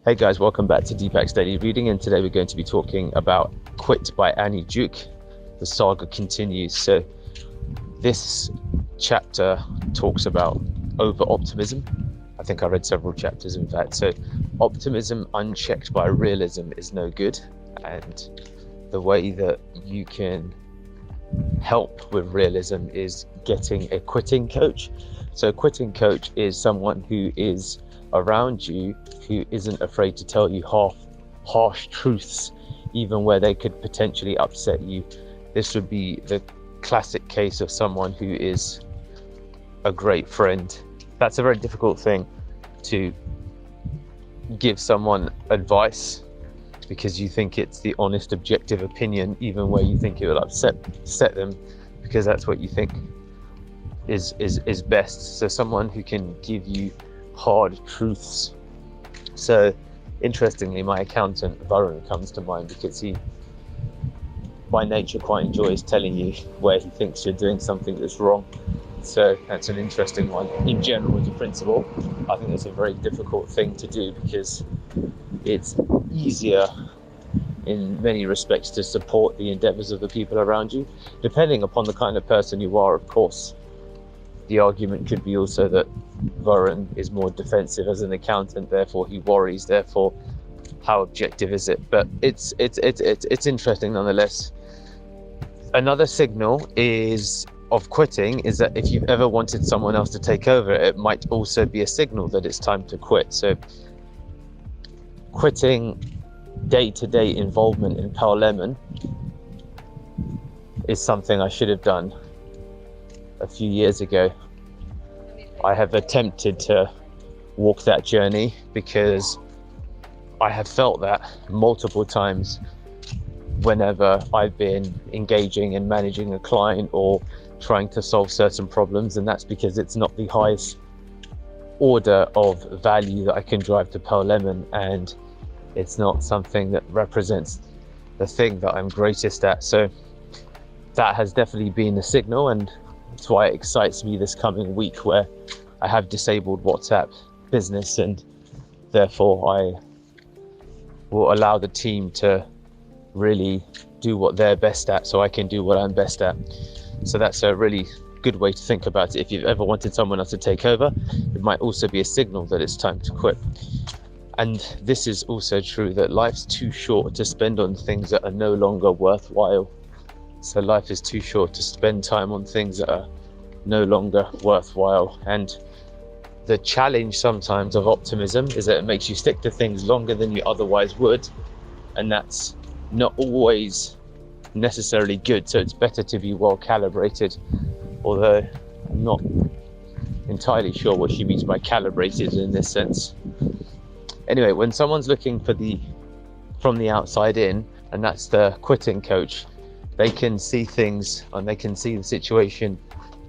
Hey guys, welcome back to Deepak's Daily Reading, and today we're going to be talking about Quit by Annie Duke. The saga continues. So this chapter talks about over-optimism. I think I read several chapters in fact. So optimism unchecked by realism is no good, and the way that you can help with realism is getting a quitting coach. So a quitting coach is someone who is around you who isn't afraid to tell you harsh truths, even where they could potentially upset you. This would be the classic case of someone who is a great friend. That's a very difficult thing to give someone advice because you think it's the honest, objective opinion, even where you think it will upset them, because that's what you think is best. So someone who can give you hard truths. So interestingly, my accountant Varun comes to mind because he by nature quite enjoys telling you where he thinks you're doing something that's wrong. So that's an interesting one. In general, as a principle, I think that's a very difficult thing to do because it's easier in many respects to support the endeavors of the people around you, depending upon the kind of person you are, of course. The argument could be also that Varun is more defensive as an accountant, therefore he worries, therefore how objective is it? But it's interesting nonetheless. Another signal of quitting is that if you've ever wanted someone else to take over, it might also be a signal that it's time to quit. So quitting day-to-day involvement in Pearl Lemon is something I should have done a few years ago. I have attempted to walk that journey because I have felt that multiple times whenever I've been engaging and managing a client or trying to solve certain problems, and that's because it's not the highest order of value that I can drive to Pearl Lemon, and it's not something that represents the thing that I'm greatest at. So that has definitely been a signal, and that's why it excites me this coming week, where I have disabled WhatsApp business, and therefore I will allow the team to really do what they're best at so I can do what I'm best at. So that's a really good way to think about it. If you've ever wanted someone else to take over, it might also be a signal that it's time to quit. And this is also true, that life's too short to spend on things that are no longer worthwhile. So life is too short to spend time on things that are no longer worthwhile. And the challenge sometimes of optimism is that it makes you stick to things longer than you otherwise would. And that's not always necessarily good. So it's better to be well calibrated, although I'm not entirely sure what she means by calibrated in this sense. Anyway, when someone's looking from the outside in, and that's the quitting coach, they can see things and they can see the situation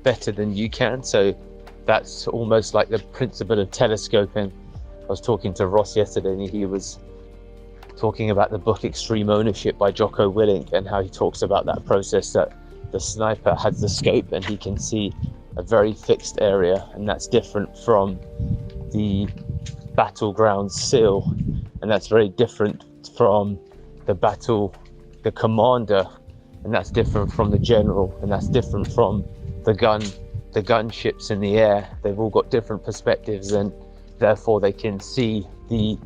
better than you can. So that's almost like the principle of telescoping. I was talking to Ross yesterday, and he was talking about the book Extreme Ownership by Jocko Willink, and how he talks about that process, that the sniper has the scope and he can see a very fixed area, and that's different from the battleground SEAL, and that's very different from the commander, and that's different from the general, and that's different from the gunships in the air. They've all got different perspectives, and therefore they can see the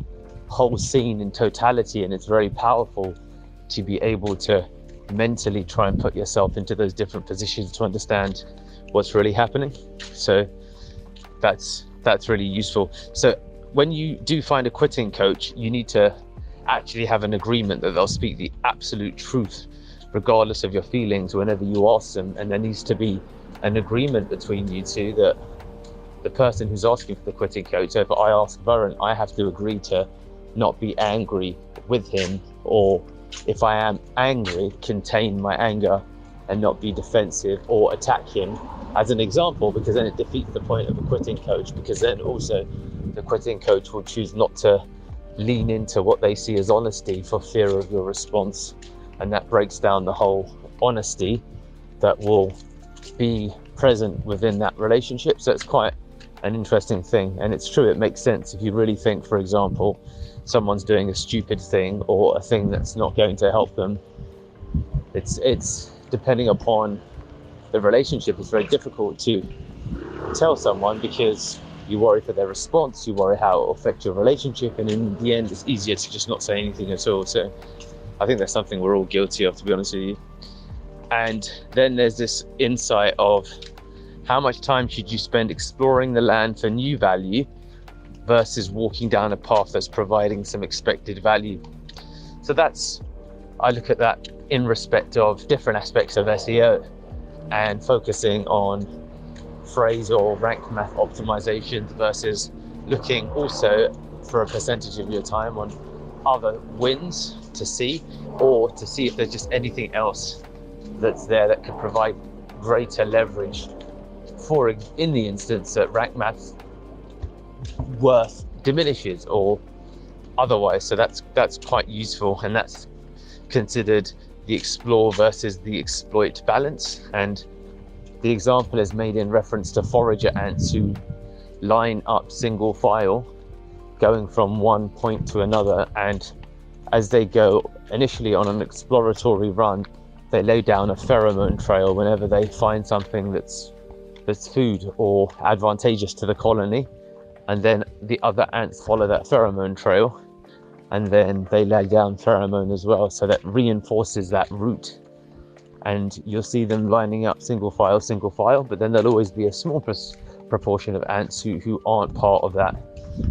whole scene in totality, and it's very powerful to be able to mentally try and put yourself into those different positions to understand what's really happening. So that's really useful. So when you do find a quitting coach, you need to actually have an agreement that they'll speak the absolute truth regardless of your feelings whenever you ask them, and there needs to be an agreement between you two that the person who's asking for the quitting coach, so if I ask Varun, I have to agree to not be angry with him, or if I am angry, contain my anger and not be defensive or attack him, as an example, because then it defeats the point of a quitting coach, because then also the quitting coach will choose not to lean into what they see as honesty for fear of your response, and that breaks down the whole honesty that will be present within that relationship. So it's quite an interesting thing. And it's true, it makes sense. If you really think, for example, someone's doing a stupid thing or a thing that's not going to help them, it's depending upon the relationship, it's very difficult to tell someone because you worry for their response, you worry how it will affect your relationship, and in the end it's easier to just not say anything at all. So I think that's something we're all guilty of, to be honest with you. And then there's this insight of how much time should you spend exploring the land for new value versus walking down a path that's providing some expected value. So I look at that in respect of different aspects of SEO and focusing on phrase or rank math optimizations versus looking also for a percentage of your time on other wins to see, or to see if there's just anything else that's there that could provide greater leverage for, in the instance that rank math worth diminishes or otherwise. So that's quite useful, and that's considered the explore versus the exploit balance. And the example is made in reference to forager ants who line up single file going from one point to another, and as they go initially on an exploratory run, they lay down a pheromone trail whenever they find something that's food or advantageous to the colony, and then the other ants follow that pheromone trail and then they lay down pheromone as well, so that reinforces that route. And you'll see them lining up single file, but then there'll always be a small proportion of ants who aren't part of that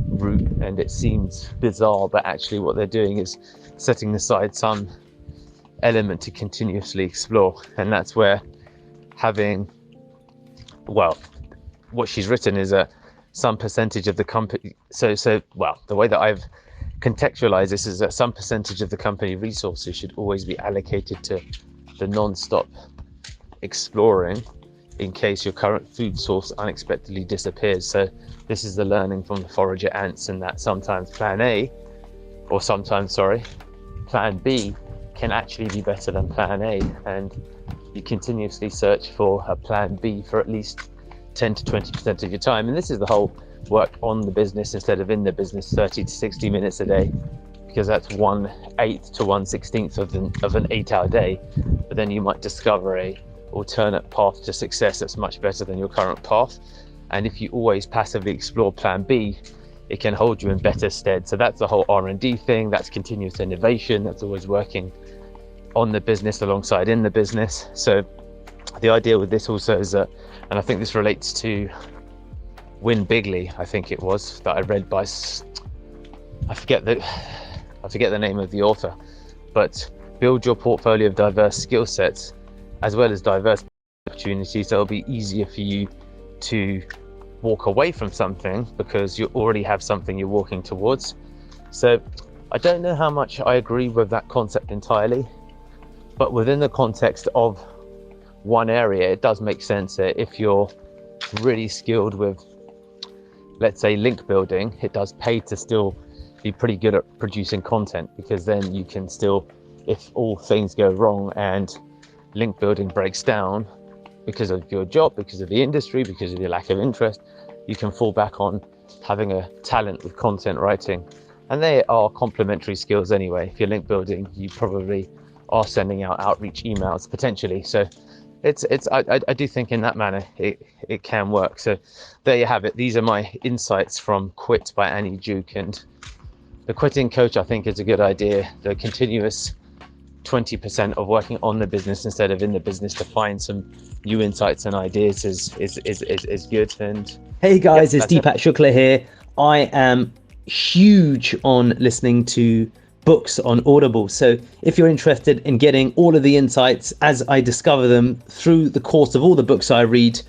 route, and it seems bizarre, but actually what they're doing is setting aside some element to continuously explore. And that's where having, well, what she's written is some percentage of the company, well, the way that I've contextualized this is that some percentage of the company resources should always be allocated to the non-stop exploring in case your current food source unexpectedly disappears. So this is the learning from the forager ants, and that sometimes plan B can actually be better than plan A, and you continuously search for a plan B for at least 10 to 20% of your time. And this is the whole work on the business instead of in the business, 30 to 60 minutes a day, because that's 1/8 to 1/16 of an 8-hour day. But then you might discover a alternate path to success that's much better than your current path. And if you always passively explore plan B, it can hold you in better stead. So that's the whole R&D thing, that's continuous innovation, that's always working on the business alongside in the business. So the idea with this also is that, and I think this relates to Win Bigly, I think it was, that I read by, I forget the name of the author, but build your portfolio of diverse skill sets as well as diverse opportunities, so it'll be easier for you to walk away from something because you already have something you're walking towards. So I don't know how much I agree with that concept entirely, but within the context of one area, it does make sense that if you're really skilled with, let's say, link building, it does pay to still be pretty good at producing content, because then you can still, if all things go wrong and link building breaks down because of your job, because of the industry, because of your lack of interest, you can fall back on having a talent with content writing. And they are complementary skills anyway. If you're link building, you probably are sending out outreach emails potentially. So I do think in that manner it can work. So there you have it. These are my insights from Quit by Annie Duke. And the quitting coach, I think, is a good idea. The continuous 20% of working on the business instead of in the business to find some new insights and ideas is good. And hey guys, it's Deepak Shukla here. I am huge on listening to books on Audible. So if you're interested in getting all of the insights as I discover them through the course of all the books I read,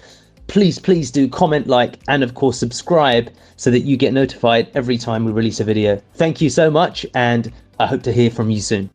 please do comment, like, and of course subscribe so that you get notified every time we release a video. Thank you so much, and I hope to hear from you soon.